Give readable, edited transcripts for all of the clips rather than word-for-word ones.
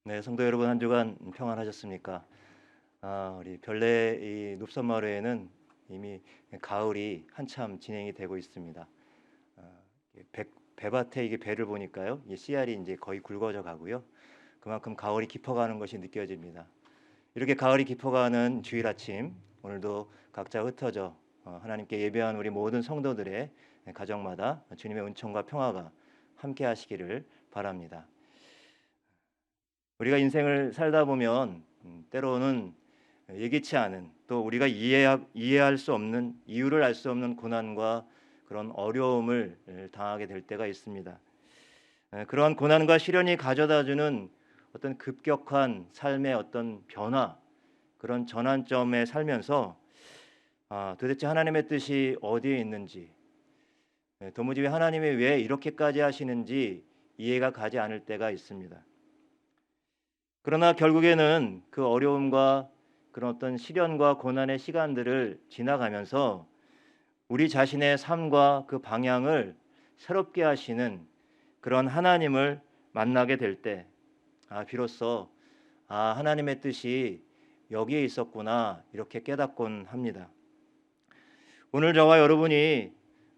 네, 성도 여러분 한 주간 평안하셨습니까? 우리 별내 이 눕선마을에는 이미 가을이 한참 진행이 되고 있습니다. 배밭에 이게 배를 보니까요, 이 씨알이 이제 거의 굵어져 가고요. 그만큼 가을이 깊어가는 것이 느껴집니다. 이렇게 가을이 깊어가는 주일 아침, 오늘도 각자 흩어져 하나님께 예배한 우리 모든 성도들의 가정마다 주님의 은총과 평화가 함께 하시기를 바랍니다. 우리가 인생을 살다 보면 때로는 예기치 않은, 또 우리가 이해할 수 없는, 이유를 알 수 없는 고난과 그런 어려움을 당하게 될 때가 있습니다. 그러한 고난과 시련이 가져다주는 어떤 급격한 삶의 어떤 변화, 그런 전환점에 살면서 도대체 하나님의 뜻이 어디에 있는지, 도무지 하나님이 왜 이렇게까지 하시는지 이해가 가지 않을 때가 있습니다. 그러나 결국에는 그 어려움과 그런 어떤 시련과 고난의 시간들을 지나가면서 우리 자신의 삶과 그 방향을 새롭게 하시는 그런 하나님을 만나게 될 때, 비로소 하나님의 뜻이 여기에 있었구나, 이렇게 깨닫곤 합니다. 오늘 저와 여러분이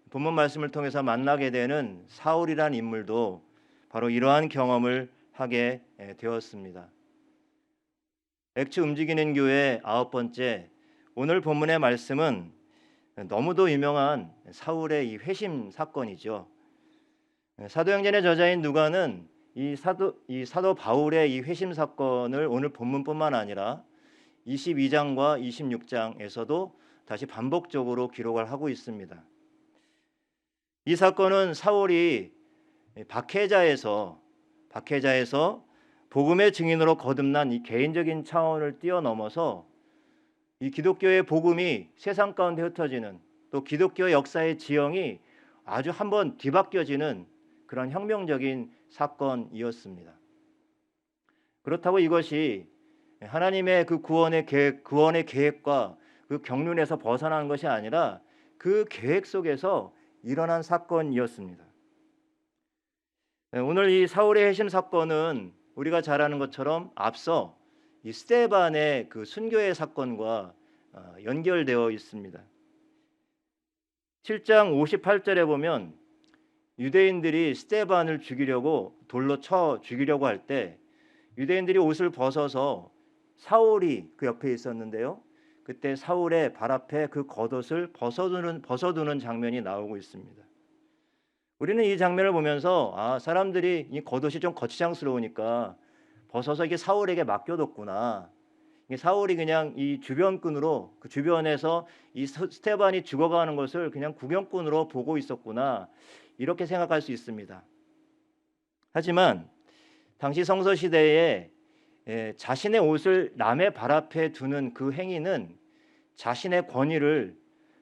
본문 말씀을 통해서 만나게 되는 사울이란 인물도 바로 이러한 경험을 하게 되었습니다. 액츠 움직이는 교회 9번째, 오늘 본문의 말씀은 너무도 유명한 사울의 이 회심 사건이죠. 사도행전의 저자인 누가는 이 사도 바울의 이 회심 사건을 오늘 본문뿐만 아니라 22장과 26장에서도 다시 반복적으로 기록을 하고 있습니다. 이 사건은 사울이 박해자에서 복음의 증인으로 거듭난 이 개인적인 차원을 뛰어넘어서 이 기독교의 복음이 세상 가운데 흩어지는, 또 기독교 역사의 지형이 아주 한번 뒤바뀌어지는 그런 혁명적인 사건이었습니다. 그렇다고 이것이 하나님의 그 구원의 계획과 그 경륜에서 벗어나는 것이 아니라 그 계획 속에서 일어난 사건이었습니다. 오늘 이 사울의 회심 사건은 우리가 잘 아는 것처럼 앞서 이 스데반의 그 순교의 사건과 연결되어 있습니다. 7장 58절에 보면 유대인들이 스데반을 죽이려고 돌로 쳐 죽이려고 할 때 유대인들이 옷을 벗어서 사울이 그 옆에 있었는데요. 그때 사울의 발 앞에 그 겉옷을 벗어두는 장면이 나오고 있습니다. 우리는 이 장면을 보면서 사람들이 이 겉옷이 좀 거추장스러우니까 벗어서 이게 사울에게 맡겨뒀구나. 이게 사울이 그냥 이 주변꾼으로, 그 주변에서 이 스테반이 죽어가는 것을 그냥 구경꾼으로 보고 있었구나, 이렇게 생각할 수 있습니다. 하지만 당시 성서 시대에 자신의 옷을 남의 발 앞에 두는 그 행위는 자신의 권위를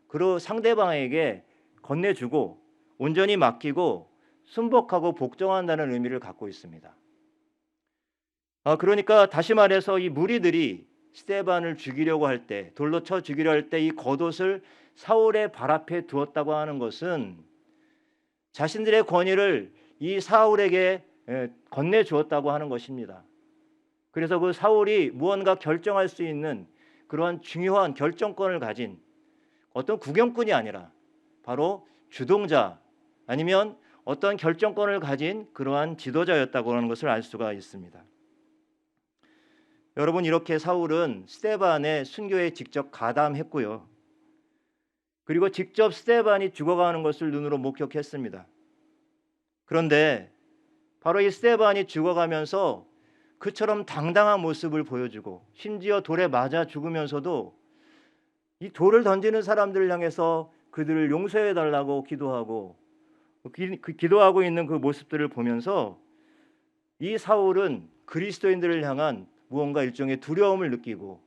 그 상대방에게 건네주고 온전히 맡기고 순복하고 복종한다는 의미를 갖고 있습니다. 그러니까 다시 말해서 이 무리들이 스데반을 죽이려고 할 때, 돌로 쳐 죽이려 할 때 이 겉옷을 사울의 발 앞에 두었다고 하는 것은 자신들의 권위를 이 사울에게 건네주었다고 하는 것입니다. 그래서 그 사울이 무언가 결정할 수 있는 그러한 중요한 결정권을 가진 어떤 구경꾼이 아니라 바로 주동자, 아니면 어떤 결정권을 가진 그러한 지도자였다고 하는 것을 알 수가 있습니다. 여러분, 이렇게 사울은 스데반의 순교에 직접 가담했고요. 그리고 직접 스데반이 죽어가는 것을 눈으로 목격했습니다. 그런데 바로 이 스데반이 죽어가면서 그처럼 당당한 모습을 보여주고, 심지어 돌에 맞아 죽으면서도 이 돌을 던지는 사람들을 향해서 그들을 용서해 달라고 기도하고, 기도하고 있는 그 모습들을 보면서 이 사울은 그리스도인들을 향한 무언가 일종의 두려움을 느끼고,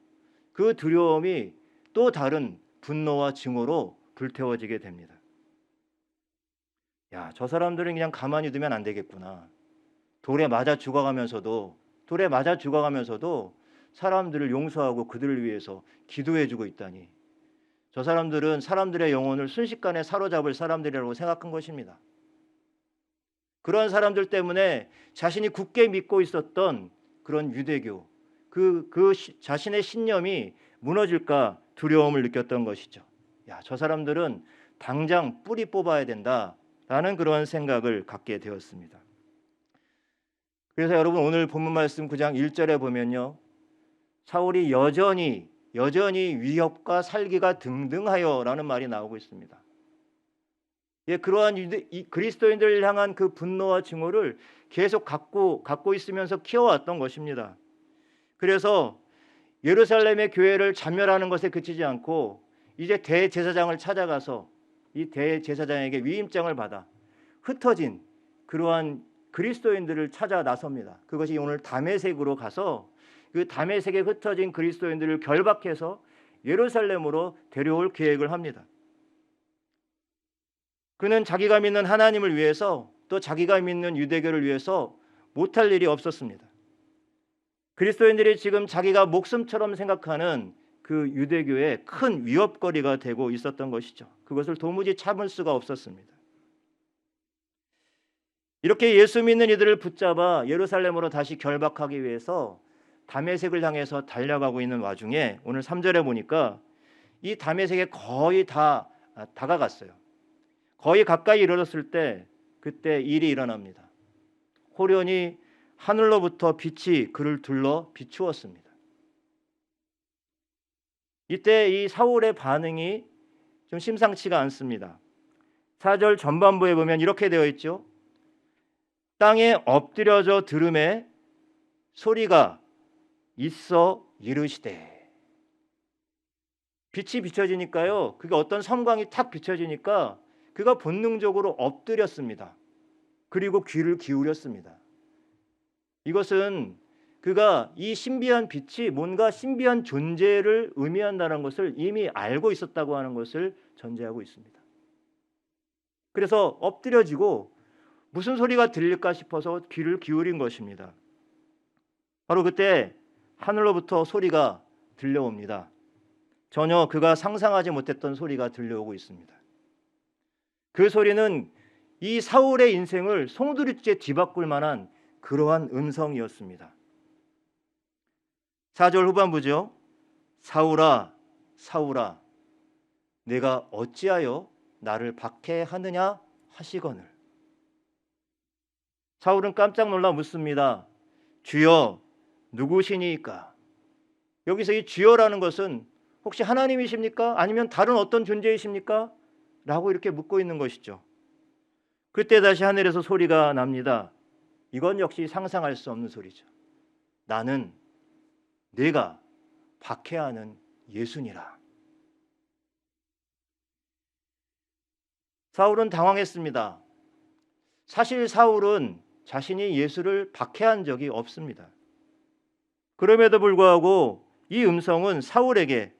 그 두려움이 또 다른 분노와 증오로 불태워지게 됩니다. 저 사람들은 그냥 가만히 두면 안 되겠구나. 돌에 맞아 죽어가면서도 사람들을 용서하고 그들을 위해서 기도해주고 있다니, 저 사람들은 사람들의 영혼을 순식간에 사로잡을 사람들이라고 생각한 것입니다. 그런 사람들 때문에 자신이 굳게 믿고 있었던 그런 유대교, 자신의 신념이 무너질까 두려움을 느꼈던 것이죠. 야, 저 사람들은 당장 뿌리 뽑아야 된다라는 그런 생각을 갖게 되었습니다. 그래서 여러분 오늘 본문 말씀 9장 1절에 보면요. 사울이 여전히 위협과 살기가 등등하여라는 말이 나오고 있습니다. 예, 그러한 그리스도인들을 향한 그 분노와 증오를 계속 갖고 있으면서 키워왔던 것입니다. 그래서 예루살렘의 교회를 잔멸하는 것에 그치지 않고 이제 대제사장을 찾아가서 이 대제사장에게 위임장을 받아 흩어진 그러한 그리스도인들을 찾아 나섭니다. 그것이 오늘 다메섹으로 가서 그 다메섹에 흩어진 그리스도인들을 결박해서 예루살렘으로 데려올 계획을 합니다. 그는 자기가 믿는 하나님을 위해서 또 자기가 믿는 유대교를 위해서 못할 일이 없었습니다. 그리스도인들이 지금 자기가 목숨처럼 생각하는 그 유대교의 큰 위협거리가 되고 있었던 것이죠. 그것을 도무지 참을 수가 없었습니다. 이렇게 예수 믿는 이들을 붙잡아 예루살렘으로 다시 결박하기 위해서 다메섹을 향해서 달려가고 있는 와중에 오늘 3절에 보니까 이 다메섹에 거의 다 다가갔어요. 거의 가까이 이르렀을 때 그때 일이 일어납니다. 호련히 하늘로부터 빛이 그를 둘러 비추었습니다. 이때 이 사울의 반응이 좀 심상치가 않습니다. 4절 전반부에 보면 이렇게 되어 있죠. 땅에 엎드려져 들음에 소리가 있어 이르시되. 빛이 비춰지니까요. 그게 어떤 섬광이 탁 비춰지니까 그가 본능적으로 엎드렸습니다. 그리고 귀를 기울였습니다. 이것은 그가 이 신비한 빛이 뭔가 신비한 존재를 의미한다는 것을 이미 알고 있었다고 하는 것을 전제하고 있습니다. 그래서 엎드려지고 무슨 소리가 들릴까 싶어서 귀를 기울인 것입니다. 바로 그때 하늘로부터 소리가 들려옵니다. 전혀 그가 상상하지 못했던 소리가 들려오고 있습니다. 그 소리는 이 사울의 인생을 송두리째 뒤바꿀 만한 그러한 음성이었습니다. 4절 후반부죠. 사울아 사울아 내가 어찌하여 나를 박해하느냐 하시거늘. 사울은 깜짝 놀라 묻습니다. 주여 누구시니까? 여기서 이 주여라는 것은 혹시 하나님이십니까? 아니면 다른 어떤 존재이십니까? 라고 이렇게 묻고 있는 것이죠. 그때 다시 하늘에서 소리가 납니다. 이건 역시 상상할 수 없는 소리죠. 나는 내가 박해하는 예수니라. 사울은 당황했습니다. 사실 사울은 자신이 예수를 박해한 적이 없습니다. 그럼에도 불구하고 이 음성은 사울에게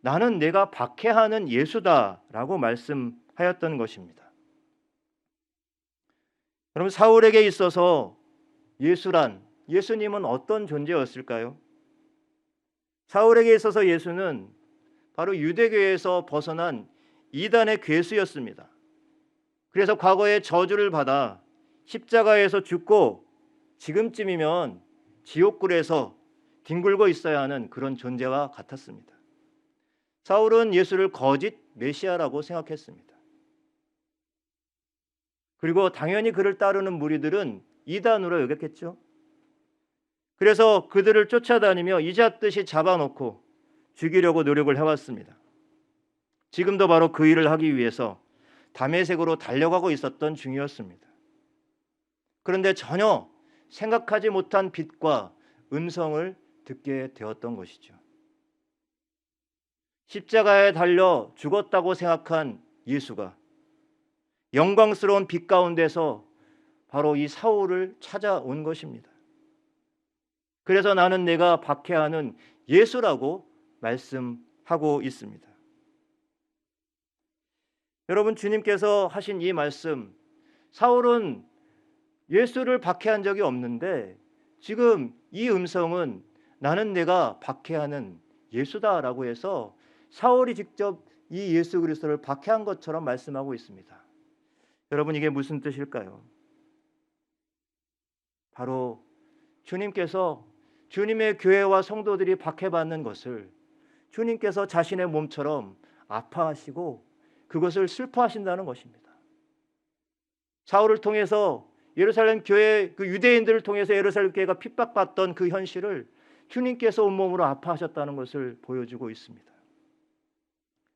나는 내가 박해하는 예수다라고 말씀하였던 것입니다. 그럼 사울에게 있어서 예수님은 어떤 존재였을까요? 사울에게 있어서 예수는 바로 유대교에서 벗어난 이단의 괴수였습니다. 그래서 과거에 저주를 받아 십자가에서 죽고 지금쯤이면 지옥불에서 뒹굴고 있어야 하는 그런 존재와 같았습니다. 사울은 예수를 거짓 메시아라고 생각했습니다. 그리고 당연히 그를 따르는 무리들은 이단으로 여겼겠죠. 그래서 그들을 쫓아다니며 이잣듯이 잡아놓고 죽이려고 노력을 해왔습니다. 지금도 바로 그 일을 하기 위해서 다메섹으로 달려가고 있었던 중이었습니다. 그런데 전혀 생각하지 못한 빛과 음성을 듣게 되었던 것이죠. 십자가에 달려 죽었다고 생각한 예수가 영광스러운 빛 가운데서 바로 이 사울을 찾아온 것입니다. 그래서 나는 내가 박해하는 예수라고 말씀하고 있습니다. 여러분, 주님께서 하신 이 말씀, 사울은 예수를 박해한 적이 없는데 지금 이 음성은 나는 내가 박해하는 예수다라고 해서 사울이 직접 이 예수 그리스도를 박해한 것처럼 말씀하고 있습니다. 여러분, 이게 무슨 뜻일까요? 바로 주님께서 주님의 교회와 성도들이 박해받는 것을 주님께서 자신의 몸처럼 아파하시고 그것을 슬퍼하신다는 것입니다. 사울을 통해서 예루살렘 교회, 그 유대인들을 통해서 예루살렘 교회가 핍박받던 그 현실을 주님께서 온몸으로 아파하셨다는 것을 보여주고 있습니다.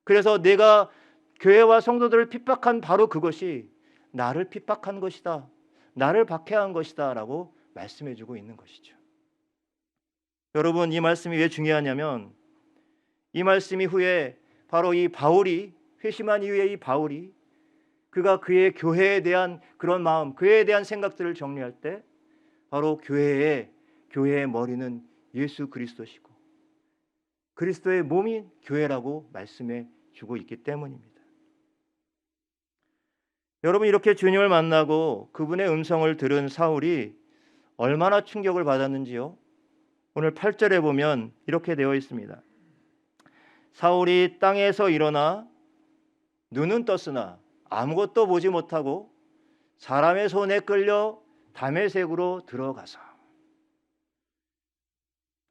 그래서 내가 교회와 성도들을 핍박한 바로 그것이 나를 핍박한 것이다, 나를 박해한 것이다 라고 말씀해주고 있는 것이죠. 여러분, 이 말씀이 왜 중요하냐면 이 말씀이 후에 바로 이 바울이, 회심한 이후에 이 바울이 그가 그의 교회에 대한 그런 마음, 교회에 대한 생각들을 정리할 때 바로 교회의 머리는 예수 그리스도시고 그리스도의 몸이 교회라고 말씀해 주고 있기 때문입니다. 여러분, 이렇게 주님을 만나고 그분의 음성을 들은 사울이 얼마나 충격을 받았는지요. 오늘 8절에 보면 이렇게 되어 있습니다. 사울이 땅에서 일어나 눈은 떴으나 아무것도 보지 못하고 사람의 손에 끌려 다메섹으로 들어가서.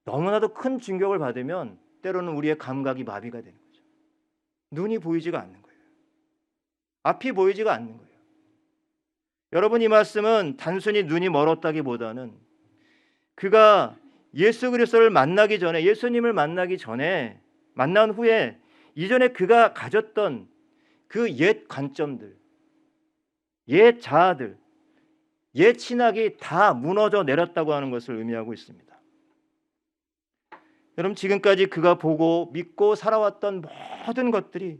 너무나도 큰 충격을 받으면 때로는 우리의 감각이 마비가 되는 거죠. 눈이 보이지가 않는 거예요. 앞이 보이지가 않는 거예요. 여러분, 이 말씀은 단순히 눈이 멀었다기보다는 그가 예수 그리스도를 만나기 전에, 예수님을 만나기 전에, 만난 후에 이전에 그가 가졌던 그 옛 관점들, 옛 자아들, 옛 신학이 다 무너져 내렸다고 하는 것을 의미하고 있습니다. 여러분, 지금까지 그가 보고 믿고 살아왔던 모든 것들이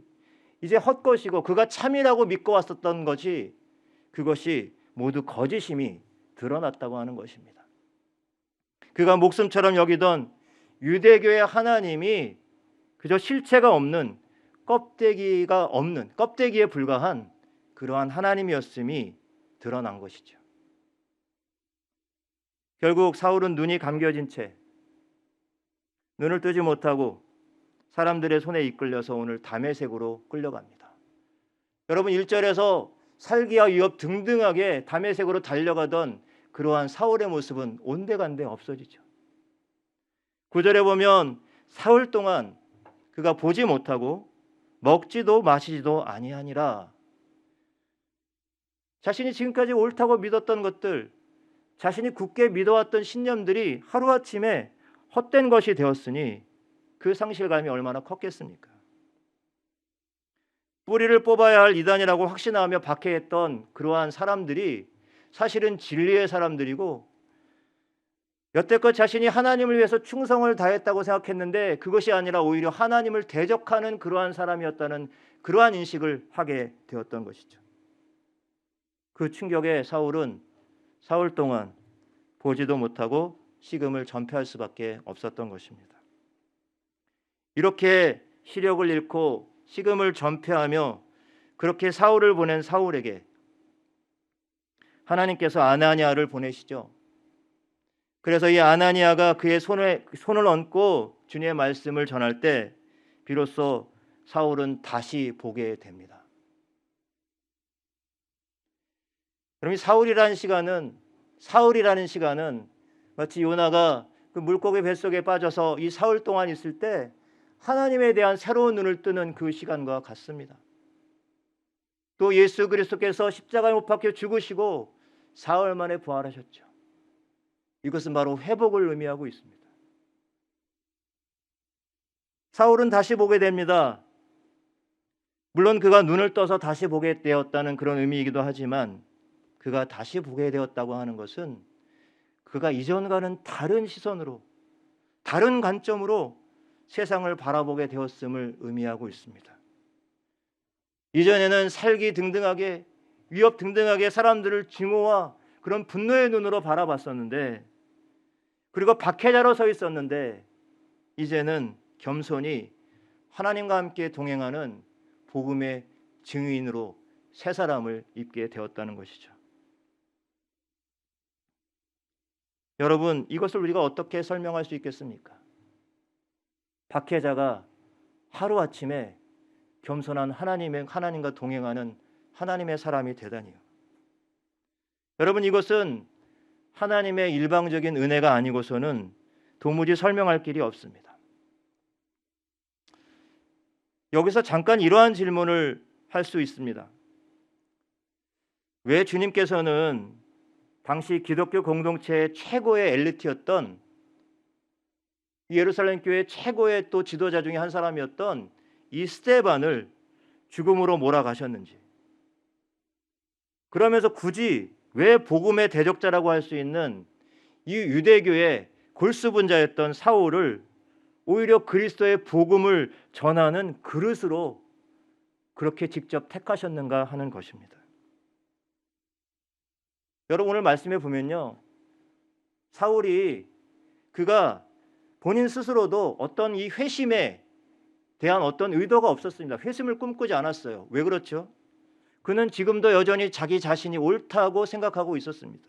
이제 헛것이고 그가 참이라고 믿고 왔었던 것이, 그것이 모두 거짓임이 드러났다고 하는 것입니다. 그가 목숨처럼 여기던 유대교의 하나님이 그저 실체가 없는, 껍데기가 없는, 껍데기에 불과한 그러한 하나님이었음이 드러난 것이죠. 결국 사울은 눈이 감겨진 채 눈을 뜨지 못하고 사람들의 손에 이끌려서 오늘 다메섹으로 끌려갑니다. 여러분, 1절에서 살기와 위협 등등하게 다메섹으로 달려가던 그러한 사울의 모습은 온데간데 없어지죠. 9절에 보면 사흘 동안 그가 보지 못하고 먹지도 마시지도 아니하니라. 자신이 지금까지 옳다고 믿었던 것들, 자신이 굳게 믿어왔던 신념들이 하루아침에 헛된 것이 되었으니 그 상실감이 얼마나 컸겠습니까? 뿌리를 뽑아야 할 이단이라고 확신하며 박해했던 그러한 사람들이 사실은 진리의 사람들이고 여태껏 자신이 하나님을 위해서 충성을 다했다고 생각했는데 그것이 아니라 오히려 하나님을 대적하는 그러한 사람이었다는 그러한 인식을 하게 되었던 것이죠. 그 충격에 사울은 사흘 동안 보지도 못하고 식음을 전폐할 수밖에 없었던 것입니다. 이렇게 시력을 잃고 식음을 전폐하며 그렇게 사울을 보낸 사울에게 하나님께서 아나니아를 보내시죠. 그래서 이 아나니아가 그의 손을 얹고 주님의 말씀을 전할 때 비로소 사울은 다시 보게 됩니다. 그럼 이 사울이라는 시간은 마치 요나가 그 물고기 뱃속에 빠져서 이 사흘 동안 있을 때 하나님에 대한 새로운 눈을 뜨는 그 시간과 같습니다. 또 예수 그리스도께서 십자가에 못 박혀 죽으시고 사흘 만에 부활하셨죠. 이것은 바로 회복을 의미하고 있습니다. 사울은 다시 보게 됩니다. 물론 그가 눈을 떠서 다시 보게 되었다는 그런 의미이기도 하지만 그가 다시 보게 되었다고 하는 것은 그가 이전과는 다른 시선으로, 다른 관점으로 세상을 바라보게 되었음을 의미하고 있습니다. 이전에는 살기 등등하게, 위협 등등하게 사람들을 증오와 그런 분노의 눈으로 바라봤었는데, 그리고 박해자로 서 있었는데 이제는 겸손히 하나님과 함께 동행하는 복음의 증인으로 새 사람을 입게 되었다는 것이죠. 여러분, 이것을 우리가 어떻게 설명할 수 있겠습니까? 박해자가 하루아침에 겸손한 하나님과 동행하는 하나님의 사람이 되다니요. 여러분, 이것은 하나님의 일방적인 은혜가 아니고서는 도무지 설명할 길이 없습니다. 여기서 잠깐 이러한 질문을 할 수 있습니다. 왜 주님께서는 당시 기독교 공동체의 최고의 엘리트였던 예루살렘 교회 최고의 또 지도자 중에 한 사람이었던 이 스데반을 죽음으로 몰아가셨는지, 그러면서 굳이 왜 복음의 대적자라고 할 수 있는 이 유대교의 골수분자였던 사울을 오히려 그리스도의 복음을 전하는 그릇으로 그렇게 직접 택하셨는가 하는 것입니다. 여러분, 오늘 말씀에 보면요, 사울이 그가 본인 스스로도 어떤 이 회심에 대한 어떤 의도가 없었습니다. 회심을 꿈꾸지 않았어요. 왜 그렇죠? 그는 지금도 여전히 자기 자신이 옳다고 생각하고 있었습니다.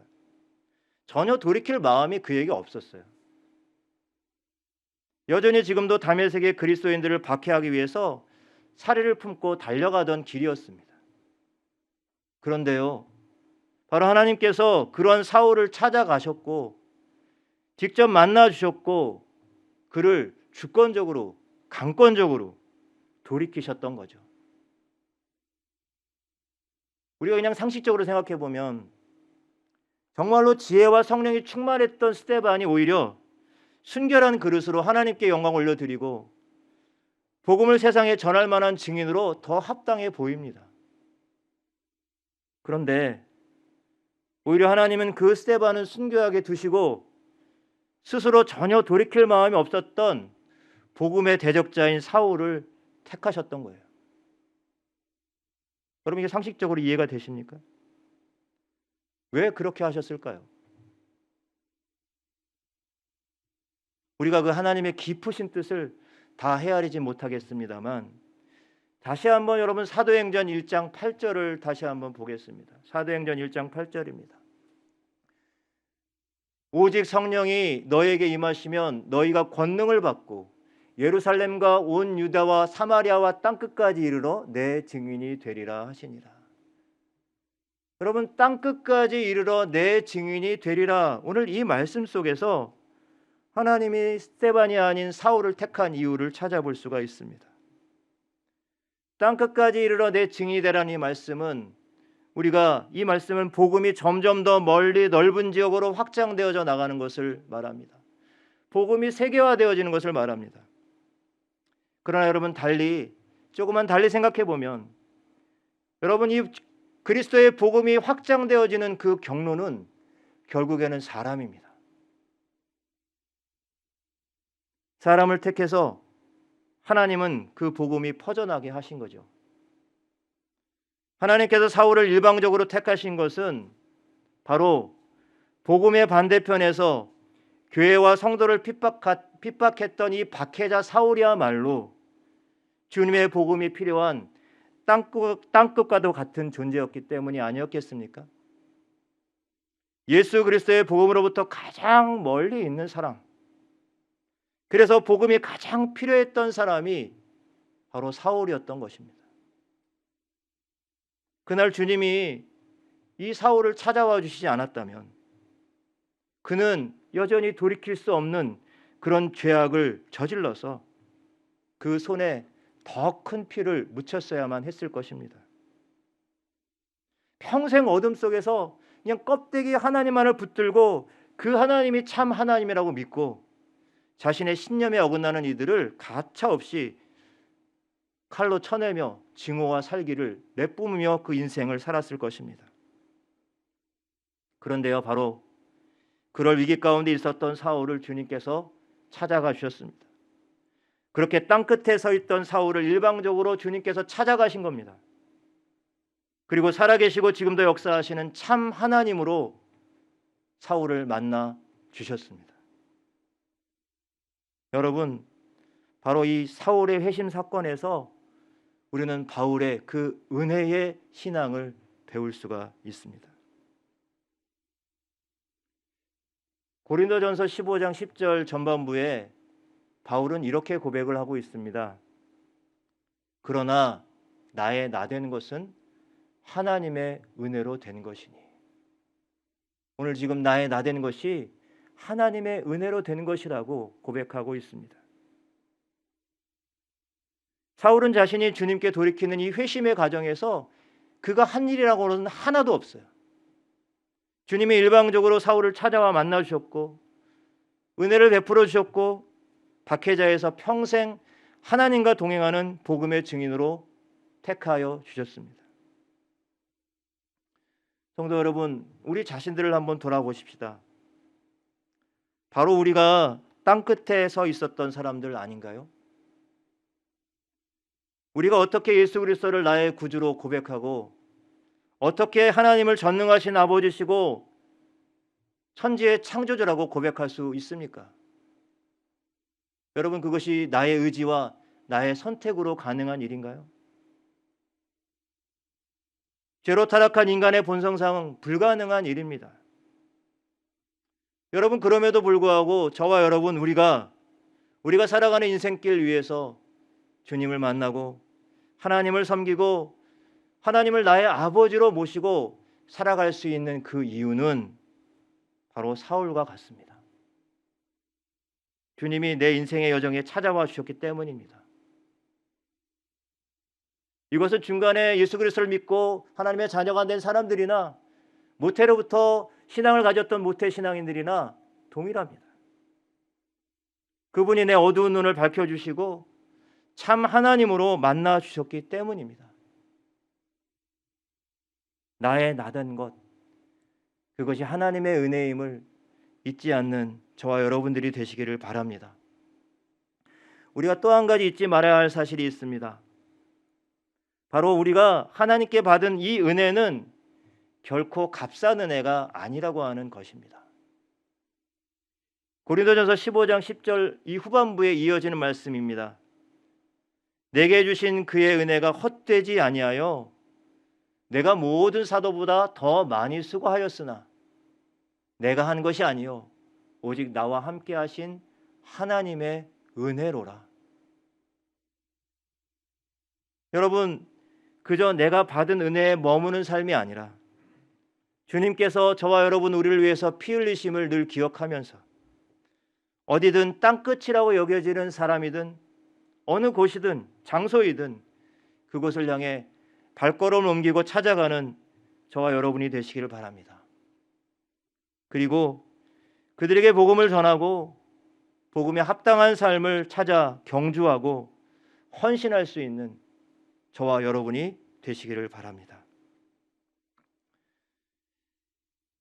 전혀 돌이킬 마음이 그에게 없었어요. 여전히 지금도 다메섹의 그리스도인들을 박해하기 위해서 사리를 품고 달려가던 길이었습니다. 그런데요, 바로 하나님께서 그런 사울을 찾아가셨고 직접 만나 주셨고 그를 주권적으로, 강권적으로 돌이키셨던 거죠. 우리가 그냥 상식적으로 생각해 보면 정말로 지혜와 성령이 충만했던 스데반이 오히려 순결한 그릇으로 하나님께 영광 올려드리고 복음을 세상에 전할 만한 증인으로 더 합당해 보입니다. 그런데 오히려 하나님은 그 스데반을 순교하게 두시고 스스로 전혀 돌이킬 마음이 없었던 복음의 대적자인 사울을 택하셨던 거예요. 여러분, 이게 상식적으로 이해가 되십니까? 왜 그렇게 하셨을까요? 우리가 그 하나님의 깊으신 뜻을 다 헤아리지 못하겠습니다만 다시 한번 여러분 사도행전 1장 8절을 다시 한번 보겠습니다. 사도행전 1장 8절입니다. 오직 성령이 너에게 임하시면 너희가 권능을 받고 예루살렘과 온 유다와 사마리아와 땅끝까지 이르러 내 증인이 되리라 하시니라. 여러분, 땅끝까지 이르러 내 증인이 되리라. 오늘 이 말씀 속에서 하나님이 스데반이 아닌 사울을 택한 이유를 찾아볼 수가 있습니다. 땅끝까지 이르러 내 증인이 되라는 이 말씀은 우리가 이 말씀은 복음이 점점 더 멀리 넓은 지역으로 확장되어져 나가는 것을 말합니다. 복음이 세계화되어지는 것을 말합니다. 그러나 여러분, 조금만 달리 생각해 보면 여러분, 이 그리스도의 복음이 확장되어지는 그 경로는 결국에는 사람입니다. 사람을 택해서 하나님은 그 복음이 퍼져나게 하신 거죠. 하나님께서 사울을 일방적으로 택하신 것은 바로 복음의 반대편에서 교회와 성도를 핍박했던 이 박해자 사울이야말로 주님의 복음이 필요한 땅끝과도 같은 존재였기 때문이 아니었겠습니까? 예수 그리스도의 복음으로부터 가장 멀리 있는 사람, 그래서 복음이 가장 필요했던 사람이 바로 사울이었던 것입니다. 그날 주님이 이 사울을 찾아와 주시지 않았다면 그는 여전히 돌이킬 수 없는 그런 죄악을 저질러서 그 손에 더 큰 피를 묻혔어야만 했을 것입니다. 평생 어둠 속에서 그냥 껍데기 하나님만을 붙들고 그 하나님이 참 하나님이라고 믿고 자신의 신념에 어긋나는 이들을 가차없이 칼로 쳐내며 증오와 살기를 내뿜으며 그 인생을 살았을 것입니다. 그런데요, 바로 그럴 위기 가운데 있었던 사울을 주님께서 찾아가 주셨습니다. 그렇게 땅끝에 서 있던 사울을 일방적으로 주님께서 찾아가신 겁니다. 그리고 살아계시고 지금도 역사하시는 참 하나님으로 사울을 만나 주셨습니다. 여러분, 바로 이 사울의 회심 사건에서 우리는 바울의 그 은혜의 신앙을 배울 수가 있습니다. 고린도전서 15장 10절 전반부에 바울은 이렇게 고백을 하고 있습니다. 그러나 나의 나된 것은 하나님의 은혜로 된 것이니. 오늘 지금 나의 나된 것이 하나님의 은혜로 된 것이라고 고백하고 있습니다. 사울은 자신이 주님께 돌이키는 이 회심의 과정에서 그가 한 일이라고는 하나도 없어요. 주님이 일방적으로 사울을 찾아와 만나 주셨고 은혜를 베풀어 주셨고 박해자에서 평생 하나님과 동행하는 복음의 증인으로 택하여 주셨습니다. 성도 여러분, 우리 자신들을 한번 돌아보십시다. 바로 우리가 땅 끝에 서 있었던 사람들 아닌가요? 우리가 어떻게 예수 그리스도를 나의 구주로 고백하고 어떻게 하나님을 전능하신 아버지시고 천지의 창조주라고 고백할 수 있습니까? 여러분, 그것이 나의 의지와 나의 선택으로 가능한 일인가요? 죄로 타락한 인간의 본성상 불가능한 일입니다. 여러분, 그럼에도 불구하고 저와 여러분, 우리가 살아가는 인생길 위에서 주님을 만나고 하나님을 섬기고 하나님을 나의 아버지로 모시고 살아갈 수 있는 그 이유는 바로 사울과 같습니다. 주님이 내 인생의 여정에 찾아와 주셨기 때문입니다. 이것은 중간에 예수 그리스도를 믿고 하나님의 자녀가 된 사람들이나 모태로부터 신앙을 가졌던 모태 신앙인들이나 동일합니다. 그분이 내 어두운 눈을 밝혀주시고 참 하나님으로 만나 주셨기 때문입니다. 나의 나된 것, 그것이 하나님의 은혜임을 잊지 않는 저와 여러분들이 되시기를 바랍니다. 우리가 또 한 가지 잊지 말아야 할 사실이 있습니다. 바로 우리가 하나님께 받은 이 은혜는 결코 값싼 은혜가 아니라고 하는 것입니다. 고린도전서 15장 10절 이 후반부에 이어지는 말씀입니다. 내게 주신 그의 은혜가 헛되지 아니하여 내가 모든 사도보다 더 많이 수고하였으나 내가 한 것이 아니요 오직 나와 함께 하신 하나님의 은혜로라. 여러분, 그저 내가 받은 은혜에 머무는 삶이 아니라 주님께서 저와 여러분 우리를 위해서 피 흘리심을 늘 기억하면서 어디든 땅끝이라고 여겨지는 사람이든 어느 곳이든 장소이든 그곳을 향해 발걸음을 옮기고 찾아가는 저와 여러분이 되시기를 바랍니다. 그리고 그들에게 복음을 전하고 복음에 합당한 삶을 찾아 경주하고 헌신할 수 있는 저와 여러분이 되시기를 바랍니다.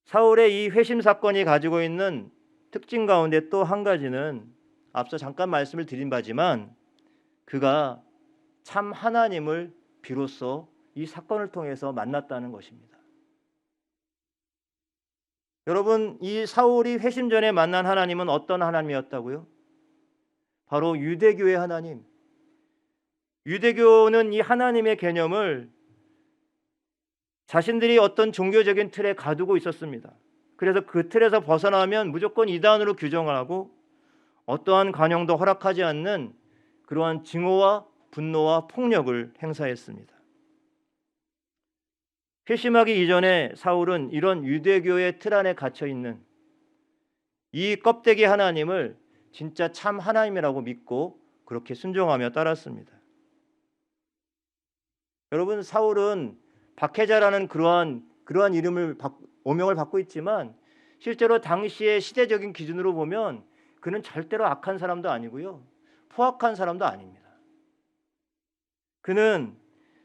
사울의 이 회심 사건이 가지고 있는 특징 가운데 또 한 가지는 앞서 잠깐 말씀을 드린 바지만 그가 참 하나님을 비로소 이 사건을 통해서 만났다는 것입니다. 여러분, 이 사울이 회심 전에 만난 하나님은 어떤 하나님이었다고요? 바로 유대교의 하나님. 유대교는 이 하나님의 개념을 자신들이 어떤 종교적인 틀에 가두고 있었습니다. 그래서 그 틀에서 벗어나면 무조건 이단으로 규정을 하고 어떠한 관용도 허락하지 않는 그러한 증오와 분노와 폭력을 행사했습니다. 회심하기 이전에 사울은 이런 유대교의 틀 안에 갇혀 있는 이 껍데기 하나님을 진짜 참 하나님이라고 믿고 그렇게 순종하며 따랐습니다. 여러분, 사울은 박해자라는 그러한 이름을 오명을 받고 있지만 실제로 당시의 시대적인 기준으로 보면 그는 절대로 악한 사람도 아니고요, 포악한 사람도 아닙니다. 그는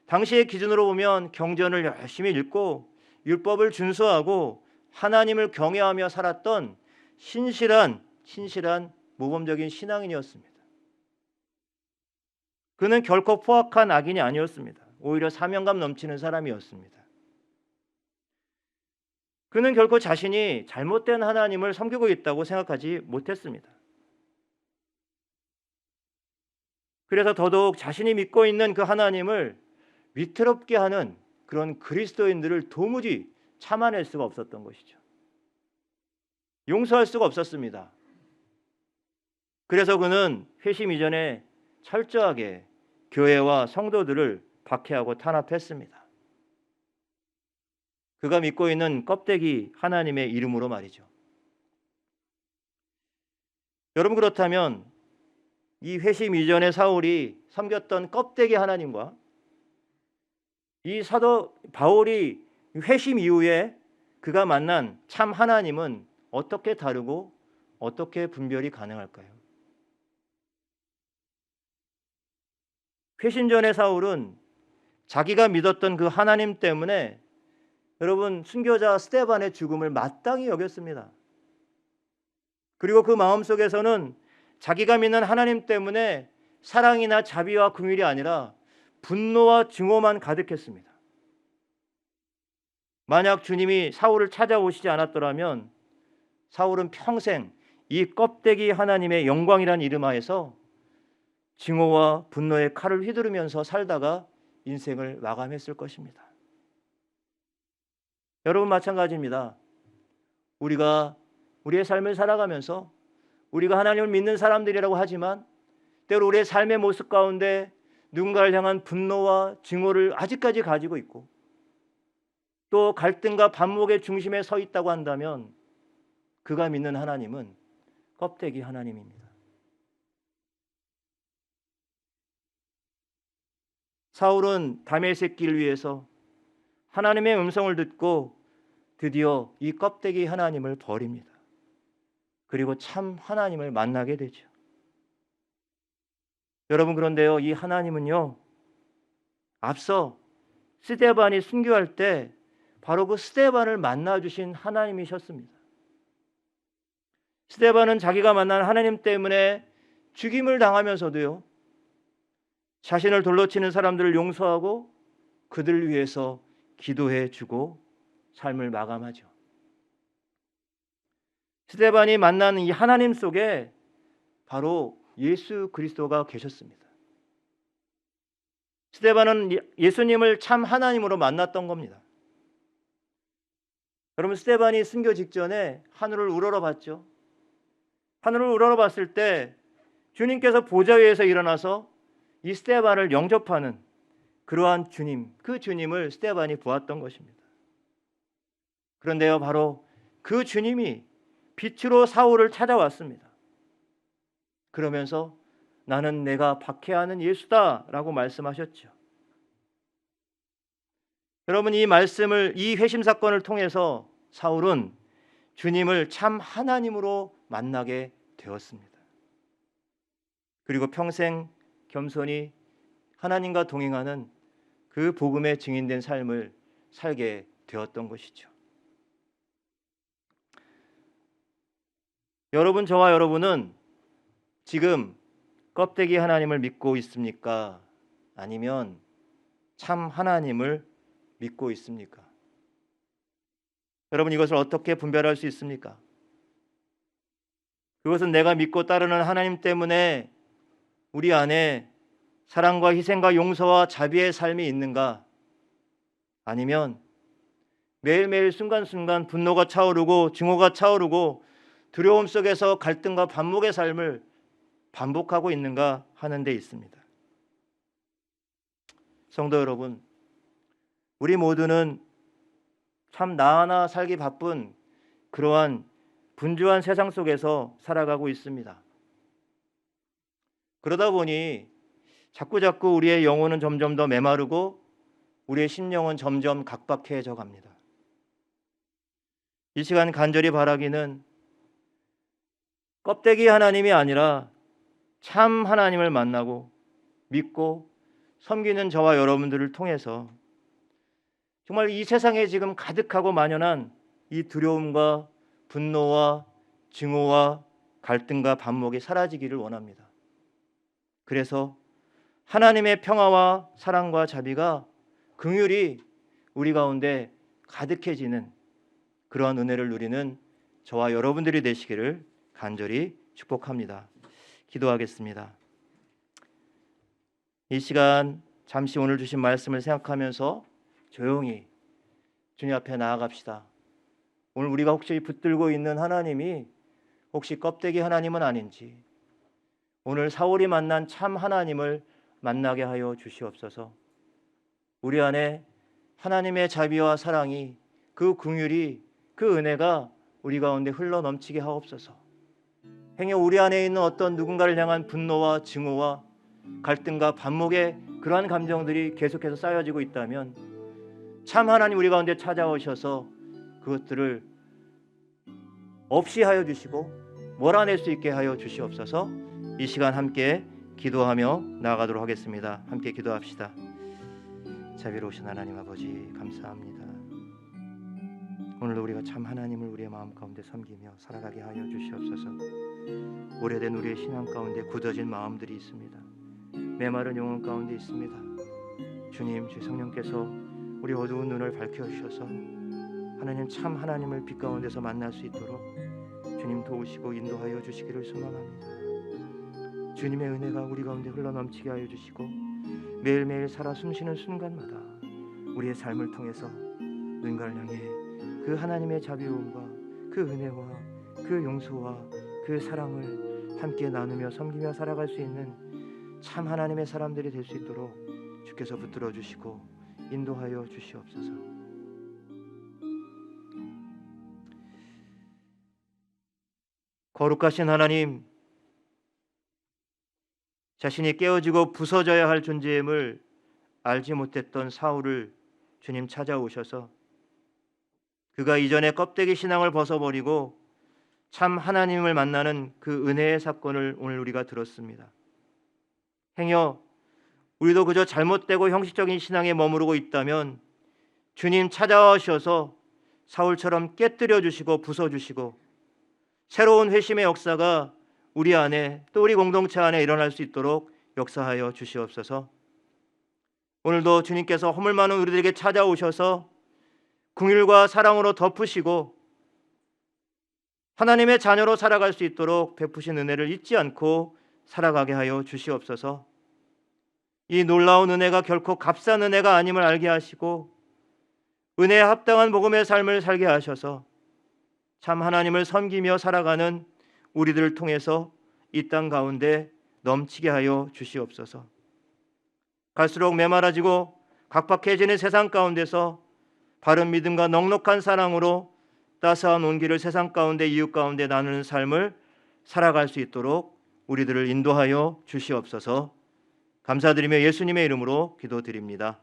당시의 기준으로 보면 경전을 열심히 읽고 율법을 준수하고 하나님을 경외하며 살았던 신실한 모범적인 신앙인이었습니다. 그는 결코 포악한 악인이 아니었습니다. 오히려 사명감 넘치는 사람이었습니다. 그는 결코 자신이 잘못된 하나님을 섬기고 있다고 생각하지 못했습니다. 그래서 더더욱 자신이 믿고 있는 그 하나님을 위태롭게 하는 그런 그리스도인들을 도무지 참아낼 수가 없었던 것이죠. 용서할 수가 없었습니다. 그래서 그는 회심 이전에 철저하게 교회와 성도들을 박해하고 탄압했습니다. 그가 믿고 있는 껍데기 하나님의 이름으로 말이죠. 여러분, 그렇다면 이 회심 이전에 사울이 섬겼던 껍데기 하나님과 이 사도 바울이 회심 이후에 그가 만난 참 하나님은 어떻게 다르고 어떻게 분별이 가능할까요? 회심 전의 사울은 자기가 믿었던 그 하나님 때문에 여러분 순교자 스데반의 죽음을 마땅히 여겼습니다. 그리고 그 마음속에서는 자기가 믿는 하나님 때문에 사랑이나 자비와 긍휼이 아니라 분노와 증오만 가득했습니다. 만약 주님이 사울을 찾아오시지 않았더라면 사울은 평생 이 껍데기 하나님의 영광이라는 이름 하에서 증오와 분노의 칼을 휘두르면서 살다가 인생을 마감했을 것입니다. 여러분, 마찬가지입니다. 우리가 우리의 삶을 살아가면서 우리가 하나님을 믿는 사람들이라고 하지만 때로 우리의 삶의 모습 가운데 누군가를 향한 분노와 증오를 아직까지 가지고 있고 또 갈등과 반목의 중심에 서 있다고 한다면 그가 믿는 하나님은 껍데기 하나님입니다. 사울은 다메섹 길 위에서 하나님의 음성을 듣고 드디어 이 껍데기 하나님을 버립니다. 그리고 참 하나님을 만나게 되죠. 여러분, 그런데요, 이 하나님은요, 앞서 스데반이 순교할 때 바로 그 스데반을 만나주신 하나님이셨습니다. 스데반은 자기가 만난 하나님 때문에 죽임을 당하면서도요, 자신을 돌로 치는 사람들을 용서하고 그들을 위해서 기도해 주고 삶을 마감하죠. 스데반이 만난 이 하나님 속에 바로 예수 그리스도가 계셨습니다. 스데반은 예수님을 참 하나님으로 만났던 겁니다. 여러분, 스데반이 순교 직전에 하늘을 우러러봤죠. 하늘을 우러러봤을 때 주님께서 보좌 위에서 일어나서 이 스데반을 영접하는 그러한 주님, 그 주님을 스데반이 보았던 것입니다. 그런데요, 바로 그 주님이 빛으로 사울을 찾아왔습니다. 그러면서 나는 내가 박해하는 예수다라고 말씀하셨죠. 여러분, 이 말씀을, 이 회심 사건을 통해서 사울은 주님을 참 하나님으로 만나게 되었습니다. 그리고 평생 겸손히 하나님과 동행하는 그 복음에 증인된 삶을 살게 되었던 것이죠. 여러분, 저와 여러분은 지금 껍데기 하나님을 믿고 있습니까? 아니면 참 하나님을 믿고 있습니까? 여러분, 이것을 어떻게 분별할 수 있습니까? 그것은 내가 믿고 따르는 하나님 때문에 우리 안에 사랑과 희생과 용서와 자비의 삶이 있는가? 아니면 매일매일 순간순간 분노가 차오르고 증오가 차오르고 두려움 속에서 갈등과 반목의 삶을 반복하고 있는가 하는 데 있습니다. 성도 여러분, 우리 모두는 참 나 하나 살기 바쁜 그러한 분주한 세상 속에서 살아가고 있습니다. 그러다 보니 자꾸자꾸 우리의 영혼은 점점 더 메마르고 우리의 심령은 점점 각박해져 갑니다. 이 시간 간절히 바라기는 껍데기 하나님이 아니라 참 하나님을 만나고 믿고 섬기는 저와 여러분들을 통해서 정말 이 세상에 지금 가득하고 만연한 이 두려움과 분노와 증오와 갈등과 반목이 사라지기를 원합니다. 그래서 하나님의 평화와 사랑과 자비가 긍휼이 우리 가운데 가득해지는 그러한 은혜를 누리는 저와 여러분들이 되시기를 간절히 축복합니다. 기도하겠습니다. 이 시간 잠시 오늘 주신 말씀을 생각하면서 조용히 주님 앞에 나아갑시다. 오늘 우리가 혹시 붙들고 있는 하나님이 혹시 껍데기 하나님은 아닌지, 오늘 사울이 만난 참 하나님을 만나게 하여 주시옵소서. 우리 안에 하나님의 자비와 사랑이, 그 긍휼이, 그 은혜가 우리 가운데 흘러 넘치게 하옵소서. 행여 우리 안에 있는 어떤 누군가를 향한 분노와 증오와 갈등과 반목의 그러한 감정들이 계속해서 쌓여지고 있다면 참 하나님 우리 가운데 찾아오셔서 그것들을 없이 하여 주시고 몰아낼 수 있게 하여 주시옵소서. 이 시간 함께 기도하며 나아가도록 하겠습니다. 함께 기도합시다. 자비로우신 하나님 아버지, 감사합니다. 오늘도 우리가 참 하나님을 우리의 마음 가운데 섬기며 살아가게 하여 주시옵소서. 오래된 우리의 신앙 가운데 굳어진 마음들이 있습니다. 메마른 영혼 가운데 있습니다. 주님, 주 성령께서 우리 어두운 눈을 밝혀주셔서 하나님 참 하나님을 빛 가운데서 만날 수 있도록 주님 도우시고 인도하여 주시기를 소망합니다. 주님의 은혜가 우리 가운데 흘러넘치게 하여 주시고 매일매일 살아 숨쉬는 순간마다 우리의 삶을 통해서 누군가를 향해 그 하나님의 자비로움과 그 은혜와 그 용서와 그 사랑을 함께 나누며 섬기며 살아갈 수 있는 참 하나님의 사람들이 될 수 있도록 주께서 붙들어 주시고 인도하여 주시옵소서. 거룩하신 하나님, 자신이 깨어지고 부서져야 할 존재임을 알지 못했던 사울을 주님 찾아오셔서 그가 이전에 껍데기 신앙을 벗어버리고 참 하나님을 만나는 그 은혜의 사건을 오늘 우리가 들었습니다. 행여 우리도 그저 잘못되고 형식적인 신앙에 머무르고 있다면 주님 찾아오셔서 사울처럼 깨뜨려 주시고 부숴주시고 새로운 회심의 역사가 우리 안에 또 우리 공동체 안에 일어날 수 있도록 역사하여 주시옵소서. 오늘도 주님께서 허물 많은 우리들에게 찾아오셔서 긍휼과 사랑으로 덮으시고 하나님의 자녀로 살아갈 수 있도록 베푸신 은혜를 잊지 않고 살아가게 하여 주시옵소서. 이 놀라운 은혜가 결코 값싼 은혜가 아님을 알게 하시고 은혜에 합당한 복음의 삶을 살게 하셔서 참 하나님을 섬기며 살아가는 우리들을 통해서 이 땅 가운데 넘치게 하여 주시옵소서. 갈수록 메마라지고 각박해지는 세상 가운데서 바른 믿음과 넉넉한 사랑으로 따스한 온기를 세상 가운데 이웃 가운데 나누는 삶을 살아갈 수 있도록 우리들을 인도하여 주시옵소서. 감사드리며 예수님의 이름으로 기도드립니다.